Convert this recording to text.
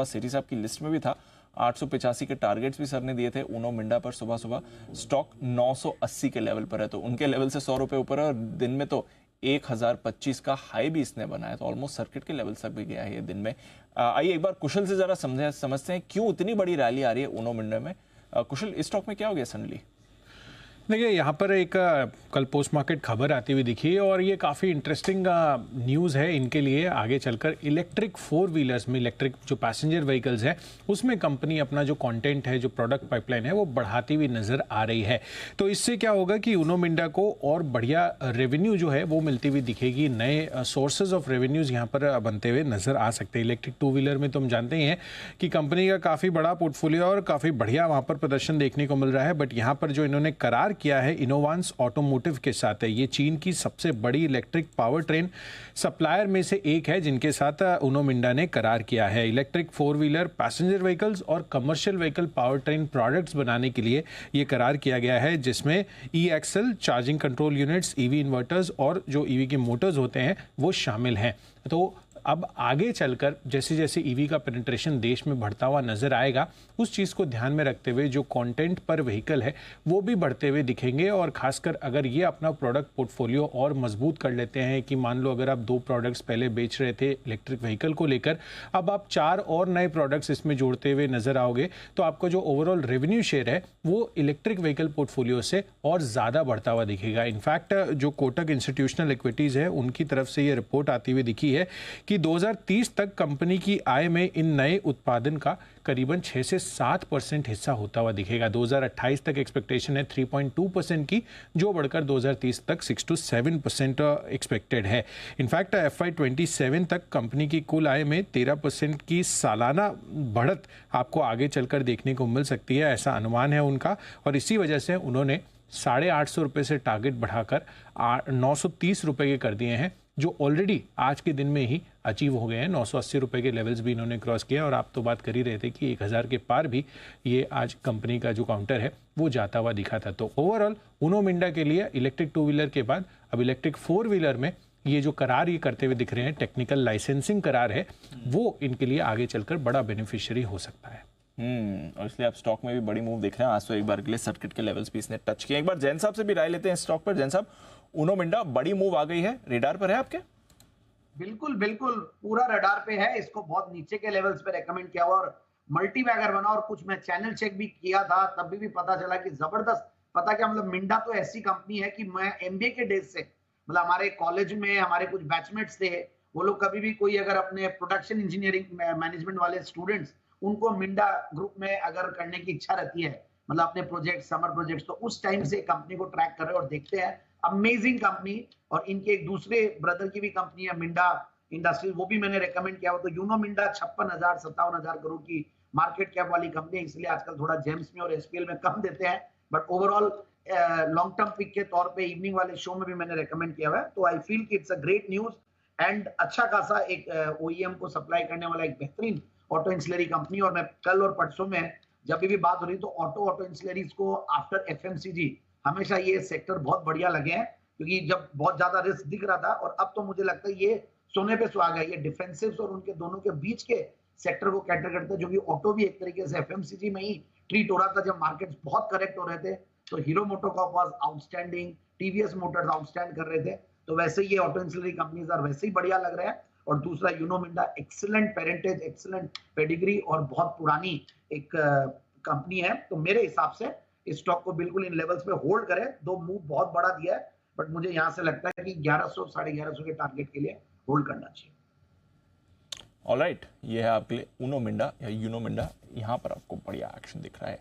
सुबह सेठी साहब की लिस्ट में भी था, 885 के टारगेट्स भी सर ने दिए थे उनो मिंडा पर सुबह सुबह। स्टॉक 980 के लेवल पर है, तो उनके लेवल से 100 रुपये ऊपर है, और दिन में तो 1025 का हाई भी इसने बनाया, तो ऑलमोस्ट सर्किट के लेवल तक भी गया है ये दिन में। आइए एक बार कुशल से जरा समझते हैं क्यों इतनी बड़ी रैली आ रही है उनो मिंडा में। कुशल, इस स्टॉक में क्या हो गया सडनली? देखिए, यहाँ पर एक कल पोस्ट मार्केट खबर आती हुई दिखी, और ये काफ़ी इंटरेस्टिंग न्यूज़ है इनके लिए आगे चलकर। इलेक्ट्रिक 4 व्हीलर्स में, इलेक्ट्रिक जो पैसेंजर व्हीकल्स है उसमें कंपनी अपना जो कंटेंट है, जो प्रोडक्ट पाइपलाइन है वो बढ़ाती हुई नज़र आ रही है। तो इससे क्या होगा कि उनो मिंडा को और बढ़िया रेवेन्यू जो है वो मिलती हुई दिखेगी, नए सोर्सेज ऑफ रेवेन्यूज़ यहाँ पर बनते हुए नज़र आ सकते हैं। इलेक्ट्रिक 2 व्हीलर में तो हम जानते ही हैं कि कंपनी का काफ़ी बड़ा पोर्टफोलियो और काफ़ी बढ़िया वहाँ पर प्रदर्शन देखने को मिल रहा है। बट यहाँ पर जो इन्होंने करार किया है इनोवांस ऑटोमोटिव के साथ है, ये चीन की सबसे बड़ी इलेक्ट्रिक पावर ट्रेन सप्लायर में से एक है जिनके साथ उनो मिंडा ने करार किया है। इलेक्ट्रिक 4 व्हीलर, पैसेंजर व्हीकल्स और commercial vehicle power train products बनाने के लिए ये करार किया गया है, जिसमें e axle, charging control units, EV inverters और जो ईवी के मोटर्स होते हैं वो शामिल हैं। तो अब आगे चलकर जैसे जैसे ईवी का पेनिट्रेशन देश में बढ़ता हुआ नजर आएगा, उस चीज़ को ध्यान में रखते हुए जो कंटेंट पर व्हीकल है वो भी बढ़ते हुए दिखेंगे। और खासकर अगर ये अपना प्रोडक्ट पोर्टफोलियो और मजबूत कर लेते हैं कि मान लो अगर आप 2 प्रोडक्ट्स पहले बेच रहे थे इलेक्ट्रिक व्हीकल को लेकर, अब आप 4 और नए प्रोडक्ट्स इसमें जोड़ते हुए नजर आओगे, तो आपका जो ओवरऑल रेवेन्यू शेयर है वो इलेक्ट्रिक व्हीकल पोर्टफोलियो से और ज़्यादा बढ़ता हुआ दिखेगा। इनफैक्ट जो कोटक इंस्टीट्यूशनल इक्विटीज़ है उनकी तरफ से ये रिपोर्ट आती हुई दिखी है कि 2030 तक कंपनी की आय में इन नए उत्पादन का करीबन 6 से 7% हिस्सा होता हुआ दिखेगा। 2028 तक एक्सपेक्टेशन है 3.2% की, जो बढ़कर 2030 तक 6 to 7% एक्सपेक्टेड है। इनफैक्ट FY27 तक कंपनी की कुल आय में 13% की सालाना बढ़त आपको आगे चलकर देखने को मिल सकती है, ऐसा अनुमान है उनका। और इसी वजह से उन्होंने 850 रुपये से टारगेट बढ़ाकर 930 रुपये के कर दिए हैं, जो ऑलरेडी आज के दिन में ही अचीव हो गए हैं। 980 रुपये के लेवल्स भी इन्होंने क्रॉस किया, और आप तो बात कर ही रहे थे कि 1000 के पार भी ये आज कंपनी का जो काउंटर है वो जाता हुआ दिखा था। तो ओवरऑल उनो मिंडा के लिए इलेक्ट्रिक 2 व्हीलर के बाद अब इलेक्ट्रिक 4 व्हीलर में ये जो करार ये करते हुए दिख रहे हैं, टेक्निकल लाइसेंसिंग करार है, वो इनके लिए आगे चलकर बड़ा बेनिफिशियरी हो सकता है। और इसलिए आप स्टॉक में भी बड़ी मूव देख रहे हैं। आज तो एक बार के लिए सर्किट के लेवल्स भी इसने टच किए। एक बार जैन साहब से भी राय लेते हैं स्टॉक पर। जैन साहब, उनो मिंडा बड़ी मूव आ गई है, रेडार पर है आपके? बिल्कुल बिल्कुल, पूरा रडार पे है। इसको बहुत नीचे के लेवल्स पे रेकमेंड किया हुआ और मल्टी बैगर बना, और कुछ मैं चैनल चेक भी किया था, तब भी पता चला कि जबरदस्त। पता क्या, मतलब मिंडा तो ऐसी कंपनी है कि मैं एमबीए के डेज से, मतलब हमारे कॉलेज में हमारे कुछ बैचमेट्स थे, वो लोग कभी भी कोई अगर अपने प्रोडक्शन इंजीनियरिंग मैनेजमेंट वाले स्टूडेंट्स, उनको मिंडा ग्रुप में अगर करने की इच्छा रहती है, मतलब अपने प्रोजेक्ट, समर प्रोजेक्ट्स, तो उस टाइम से कंपनी को ट्रैक कर रहे हैं और देखते हैं। Amazing company. और इनके एक दूसरे ब्रदर की भी कंपनी है मिंडा इंडस्ट्रीज, वो भी मैंने रेकमेंड किया हुआ। तो यूनो मिंडा 56,000-57,000 करोड़ की मार्केट कैप वाली कंपनी है, इसलिए आजकल थोड़ा जेम्स में और एसपीएल में कम देते हैं, but overall long term pick के तौर पे इवनिंग वाले शो में भी मैंने रेकमेंड किया हुआ है। तो आई फील कि it's a great news and अच्छा खासा एक ओईएम को सप्लाई करने वाला एक बेहतरीन ऑटो इंसुलरी कंपनी। और मैं कल और परसों में जब भी बात हो रही तो ऑटो इंसुलरीज को आफ्टर एफएमसीजी हमेशा ये सेक्टर बहुत बढ़िया लगे हैं, क्योंकि जब बहुत ज्यादा रिस्क दिख रहा था, और अब तो मुझे लगता है ये सोने पे सुहागा है। ये डिफेंसिव्स और उनके दोनों के बीच के सेक्टर को कैटर करते हैं, जो कि ऑटो भी एक तरीके से एफएमसीजी में ही ट्रीट हो रहा था जब मार्केट्स बहुत करेक्ट हो रहे थे। तो hero MotoCorp was outstanding, TVS Motors outstand कर रहे थे, तो वैसे ये ऑटो इंसुलरी कंपनीज और वैसे ही बढ़िया लग रहे हैं। और दूसरा Uno Minda, excellent parentage, excellent pedigree और बहुत पुरानी एक कंपनी है। तो मेरे हिसाब से इस स्टॉक को बिल्कुल इन लेवल्स पे होल्ड करें। दो मूव बहुत बड़ा दिया है, बट मुझे यहां से लगता है कि 1100 1150 के टारगेट के लिए होल्ड करना चाहिए। ऑलराइट, ये है आपके लिए उनो मिंडा या यूनो मिंडा। यहाँ पर आपको बढ़िया एक्शन दिख रहा है।